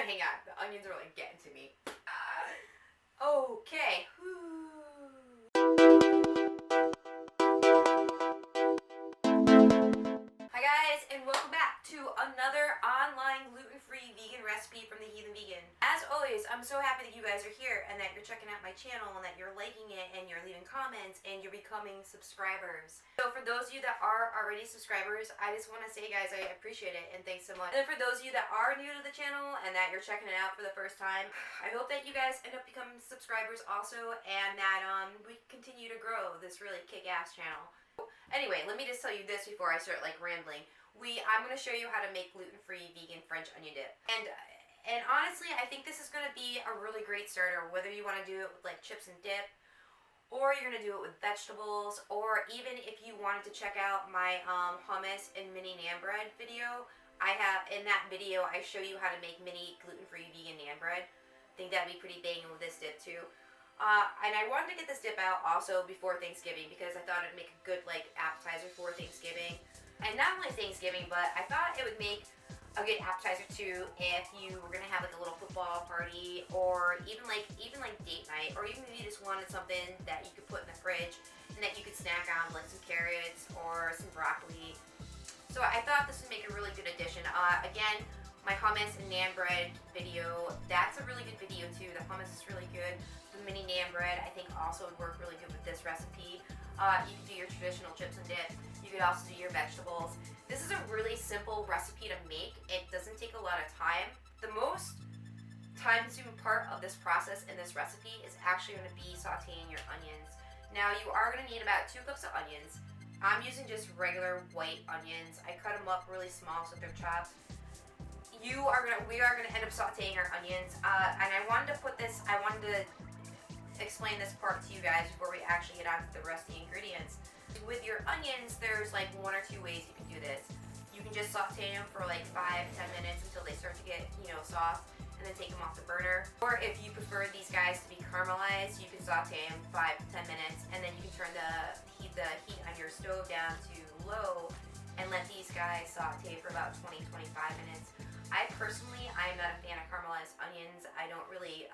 Hang on, the onions are like getting to me. Okay. Hi guys, and welcome back to another online gluten-free vegan recipe from the Heathen Vegan. As always, I'm so happy that you guys are here and that you're checking out my channel and that you're liking it and you're leaving comments and you're becoming subscribers. So for those of you that are already subscribers, I just want to say, guys, I appreciate it and thanks so much. And for those of you that are new to the channel and that you're checking it out for the first time, I hope that you guys end up becoming subscribers also and that we continue to grow this really kick-ass channel. Anyway, let me just tell you this before I start like rambling. I'm going to show you how to make gluten-free vegan French onion dip. And honestly, I think this is going to be a really great starter, whether you want to do it with like chips and dip, or you're going to do it with vegetables, or even if you wanted to check out my hummus and mini naan bread video. In that video, I show you how to make mini gluten-free vegan naan bread. I think that'd be pretty banging with this dip too. And I wanted to get this dip out also before Thanksgiving because I thought it'd make a good like appetizer for Thanksgiving. And not only Thanksgiving, but I thought it would make a good appetizer too if you were gonna have like a little football party, or even like date night, or even if you just wanted something that you could put in the fridge and that you could snack on, like some carrots or some broccoli. So I thought this would make a really good addition. Again, my hummus and naan bread video, that's a really good video too. The hummus is really good. The mini naan bread I think also would work really good with this recipe. You could do your traditional chips and dip. You could also do your vegetables. This is a really simple recipe to make. It doesn't take a lot of time. The most time-consuming part of this process in this recipe is actually going to be sauteing your onions. Now you are going to need about 2 cups of onions. I'm using just regular white onions. I cut them up really small so they're chopped. We are gonna end up sauteing our onions, and I wanted to explain this part to you guys before we actually get on to the rest of the ingredients. With your onions, there's like 1 or 2 ways you can do this. You can just saute them for like 5-10 minutes until they start to get, soft, and then take them off the burner. Or if you prefer these guys to be caramelized, you can saute them 5-10 minutes, and then you can turn the heat on your stove down to low and let these guys saute for about 20-25 minutes. I'm not a fan of caramelized onions. I don't really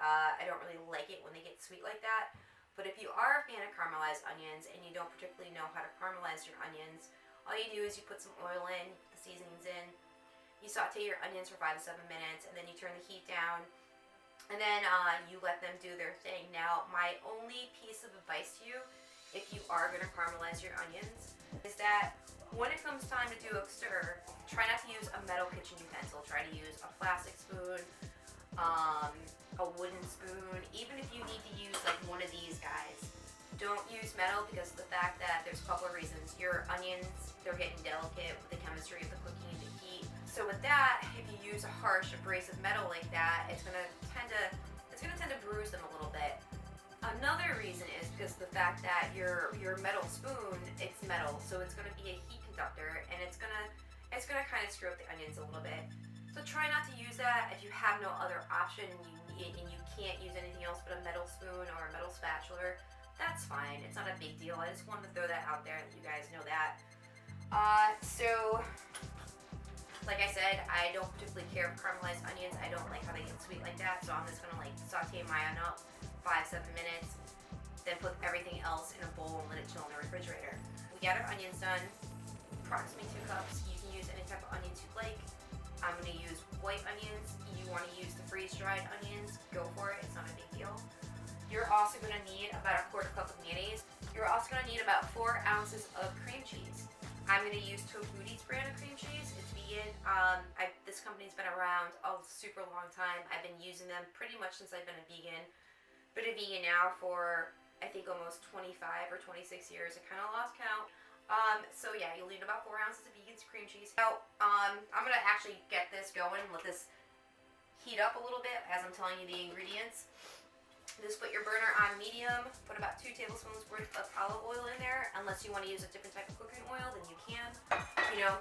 like it when they get sweet like that. But if you are a fan of caramelized onions and you don't particularly know how to caramelize your onions, all you do is you put some oil in, the seasonings in, you saute your onions for 5-7 minutes, and then you turn the heat down, and then you let them do their thing. Now, my only piece of advice to you, if you are going to caramelize your onions, is that when it comes time to do a stir, try not to use a metal kitchen utensil. Try to use a plastic spoon, a wooden spoon, even if you need to use like one of these guys. Don't use metal because of the fact that there's a couple of reasons. Your onions, they're getting delicate with the chemistry of the cooking and the heat. So with that, if you use a harsh abrasive metal like that, it's gonna tend to bruise them a little bit. Another reason is because of the fact that your metal spoon, it's metal, so it's going to be a heat conductor, and it's gonna kind of screw up the onions a little bit. So try not to use that. If you have no other option and you can't use anything else but a metal spoon or a metal spatula, that's fine. It's not a big deal. I just wanted to throw that out there that you guys know that. So like I said, I don't particularly care for caramelized onions. I don't like how they get sweet like that, so I'm just gonna like saute mine up 5-7 minutes, then put everything else in a bowl and let it chill in the refrigerator. We got our onions done, approximately 2 cups. You can use any type of onions you like. I'm going to use white onions. You want to use the freeze-dried onions, go for it. It's not a big deal. You're also going to need about a 1/4 cup of mayonnaise. You're also going to need about 4 ounces of cream cheese. I'm going to use Tofuti's brand of cream cheese. It's vegan. This company's been around a super long time. I've been using them pretty much since I've been a vegan. Been a vegan now for I think almost 25 or 26 years. I kind of lost count. So yeah, you'll need about 4 ounces of vegan cream cheese. Now, I'm going to actually get this going, let this heat up a little bit as I'm telling you the ingredients. Just put your burner on medium, put about 2 tablespoons worth of olive oil in there. Unless you want to use a different type of cooking oil, then you can.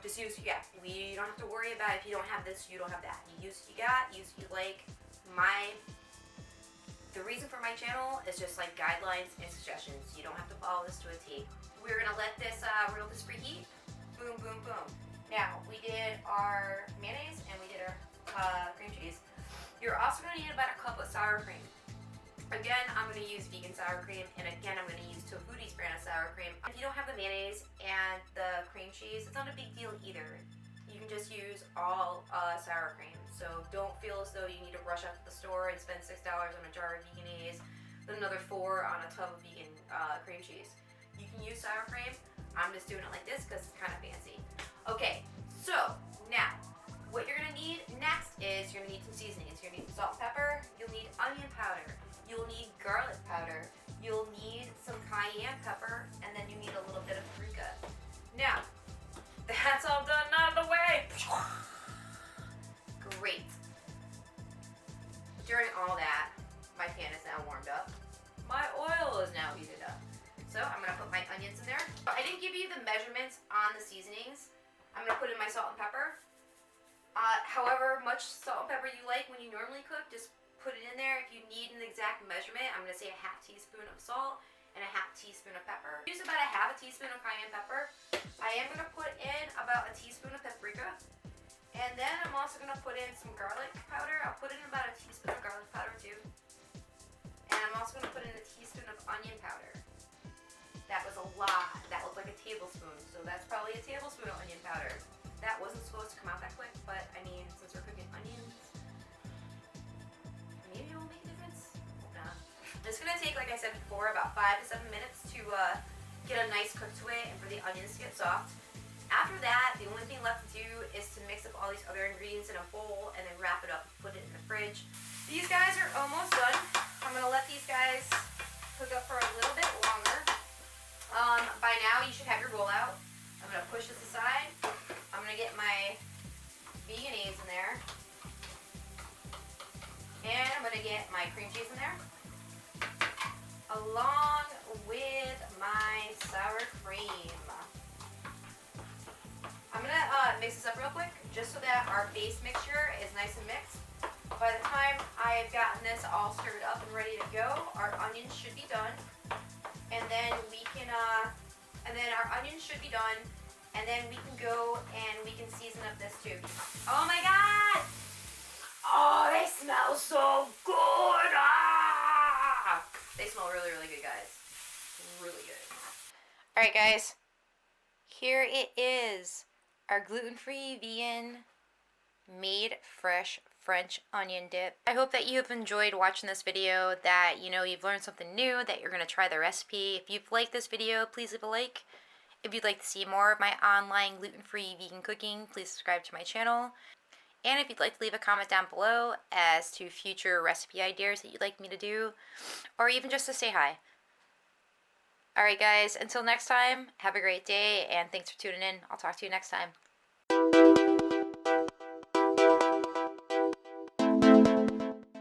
Just use, you don't have to worry about if you don't have this, you don't have that. You use what you got, use what you like. The reason for my channel is just like guidelines and suggestions. You don't have to follow this to a T. We're gonna let this preheat. Boom, boom, boom. Now we did our mayonnaise and we did our cream cheese. You're also going to need about a cup of sour cream. Again, I'm going to use vegan sour cream, and again, I'm going to use Tofuti's brand of sour cream. If you don't have the mayonnaise and the cream cheese, it's not a big deal either. You can just use all sour cream. So don't feel as though you need to rush out to the store and spend $6 on a jar of veganese, then another $4 on a tub of vegan cream cheese. You can use sour cream. I'm just doing it like this because it's kind of fancy. Okay, so now, what you're going to need next is you're going to need some seasonings. You're going to need salt, pepper, you'll need onion powder, you'll need garlic powder, you'll need some cayenne pepper, and then you need a little bit of paprika. Now, that's all done out of the way. Great. During all that, my pan is now warmed up. My oil is now heated up. So I'm going to put my onions in there. I didn't give you the measurements on the seasonings. I'm going to put in my salt and pepper. However much salt and pepper you like when you normally cook, just put it in there. If you need an exact measurement, I'm going to say a half teaspoon of salt and a half teaspoon of pepper. Use about a half a teaspoon of cayenne pepper. I am going to put in about a teaspoon of paprika. And then I'm also going to put in some garlic powder. I'll put in about a teaspoon of garlic powder too. And I'm also going to put in a teaspoon of onion powder. That was a lot. That looked like a tablespoon. So that's probably a tablespoon of onion powder. That wasn't supposed to come out that quick, but I mean, since we're cooking onions, maybe it will make a difference. Hope not. It's going to take, like I said before, about 5 to 7 minutes to get a nice cook to it and for the onions to get soft. After that, the only thing left to do is to mix up all these other ingredients in a bowl and then wrap it up and put it in the fridge. These guys are almost done. I'm going to let these guys cook up for a little bit longer. By now, you should have your bowl out. I'm going to push this aside. I'm going to get my veganese in there. And I'm going to get my cream cheese in there. Along with my sour cream. I'm going to mix this up real quick, just so that our base mixture is nice and mixed. By the time I've gotten this all stirred up and ready to go, our onions should be done. And then we can, and then our onions should be done. And then we can go and we can season up this too. Oh my God! Oh, they smell so good! Ah! They smell really, really good, guys. Really good. Alright, guys. Here it is. Our gluten-free, vegan, made fresh French onion dip. I hope that you have enjoyed watching this video, that you've learned something new, that you're going to try the recipe. If you've liked this video, please leave a like. If you'd like to see more of my online gluten-free vegan cooking, please subscribe to my channel. And if you'd like to leave a comment down below as to future recipe ideas that you'd like me to do, or even just to say hi. Alright guys, until next time, have a great day, and thanks for tuning in. I'll talk to you next time.